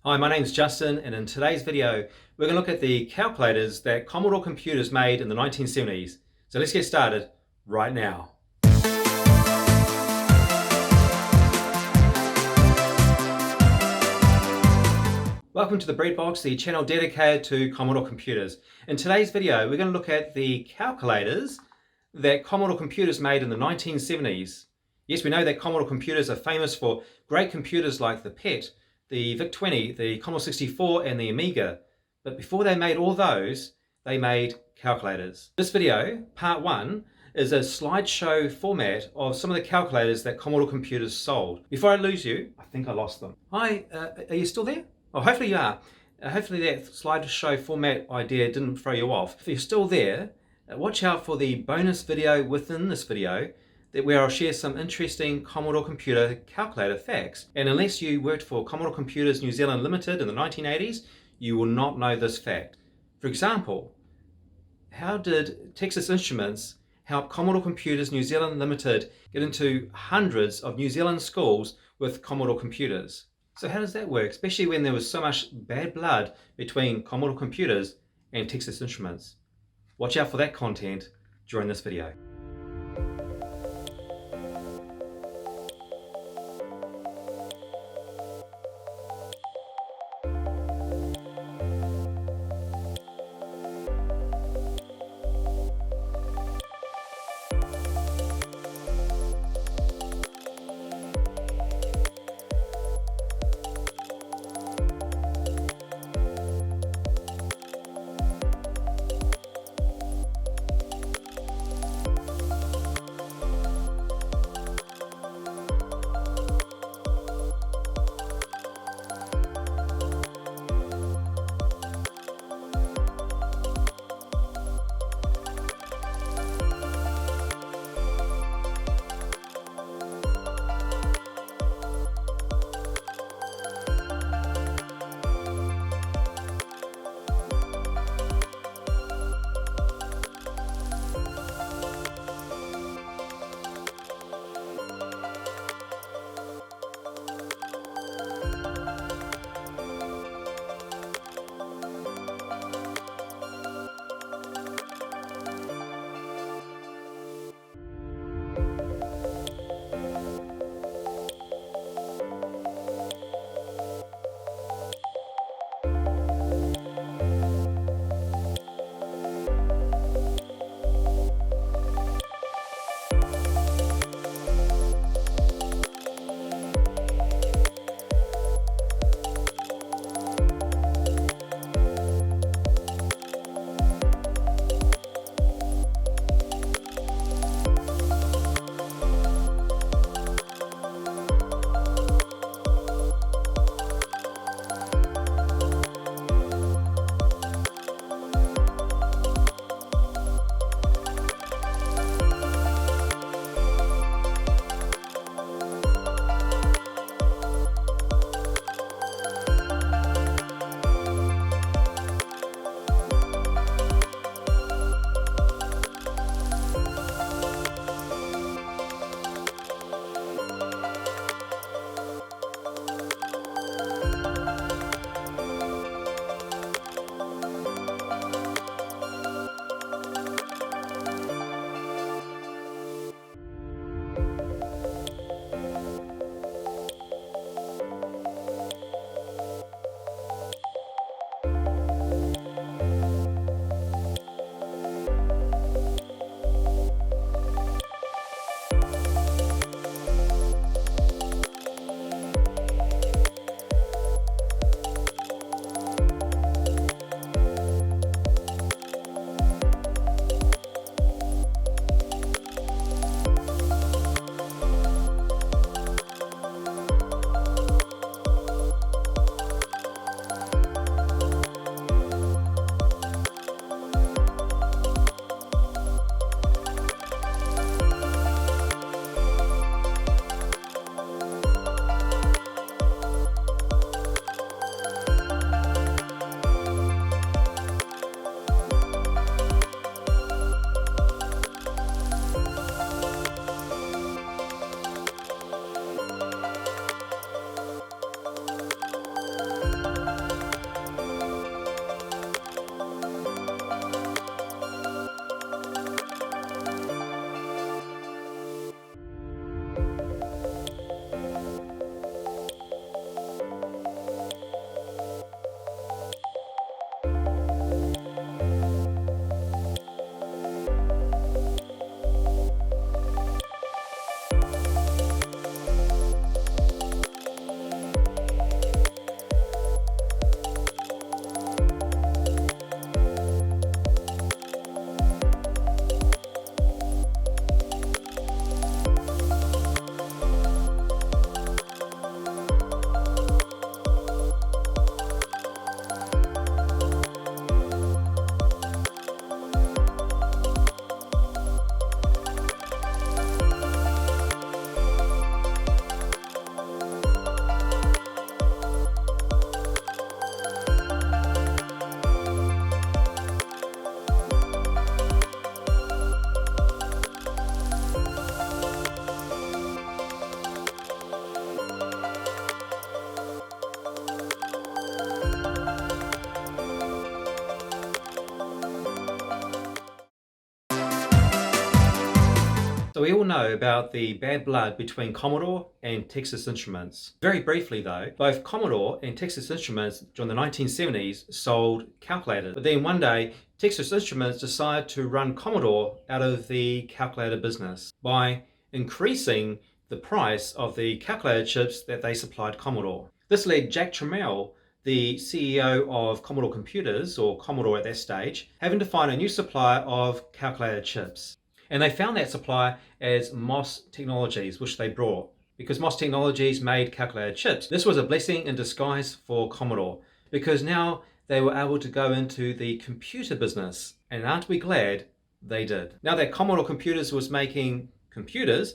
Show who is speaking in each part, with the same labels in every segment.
Speaker 1: Hi, my name's Justin, and in today's video we're going to look at the calculators that Commodore computers made in the 1970s. So let's get started right now. Welcome to the Breadbox, the channel dedicated to Commodore computers. In today's video we're going to look at the calculators that Commodore computers made in the 1970s. Yes, we know that Commodore computers are famous for great computers like the PET, the VIC-20, the Commodore 64 and the AMIGA. But before they made all those, they made calculators. This video, part one, is a slideshow format of some of the calculators that Commodore computers sold. Before I lose you, I think I lost them. Hi, are you still there? Oh, hopefully you are. Hopefully that slideshow format idea didn't throw you off. If you're still there, watch out for the bonus video within this video where I'll share some interesting Commodore computer calculator facts. And unless you worked for Commodore Computers New Zealand Limited in the 1980s, you will not know this fact. For example, how did Texas Instruments help Commodore Computers New Zealand Limited get into hundreds of New Zealand schools with Commodore computers? So how does that work, especially when there was so much bad blood between Commodore Computers and Texas Instruments? Watch out for that content during this video. know about the bad blood between Commodore and Texas Instruments. Very briefly though, both Commodore and Texas Instruments during the 1970s sold calculators. But then one day, Texas Instruments decided to run Commodore out of the calculator business by increasing the price of the calculator chips that they supplied Commodore. This led Jack Tramiel, the CEO of Commodore Computers, or Commodore at that stage, having to find a new supplier of calculator chips. And they found that supplier as MOS Technologies, which they brought, because MOS Technologies made calculator chips. This was a blessing in disguise for Commodore, because now they were able to go into the computer business. And aren't we glad they did? Now that Commodore Computers was making computers,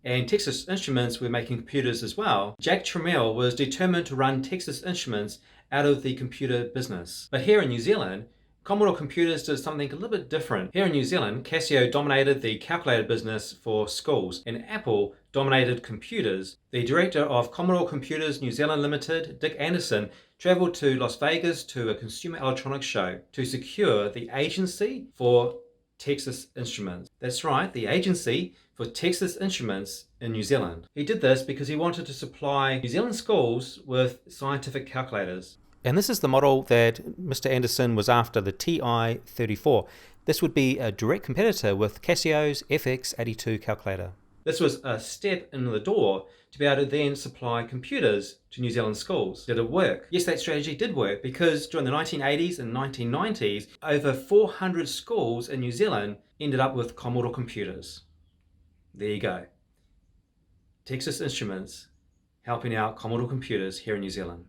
Speaker 1: and Texas Instruments were making computers as well, Jack Tramiel was determined to run Texas Instruments out of the computer business. But here in New Zealand, Commodore Computers did something a little bit different. Here in New Zealand, Casio dominated the calculator business for schools, and Apple dominated computers. The director of Commodore Computers New Zealand Limited, Dick Anderson, travelled to Las Vegas to a consumer electronics show to secure the agency for Texas Instruments. That's right, the agency for Texas Instruments in New Zealand. He did this because he wanted to supply New Zealand schools with scientific calculators. And this is the model that Mr. Anderson was after, the TI-34. This would be a direct competitor with Casio's FX82 calculator. This was a step in the door to be able to then supply computers to New Zealand schools. Did it work? Yes, that strategy did work, because during the 1980s and 1990s, over 400 schools in New Zealand ended up with Commodore computers. There you go. Texas Instruments helping out Commodore computers here in New Zealand.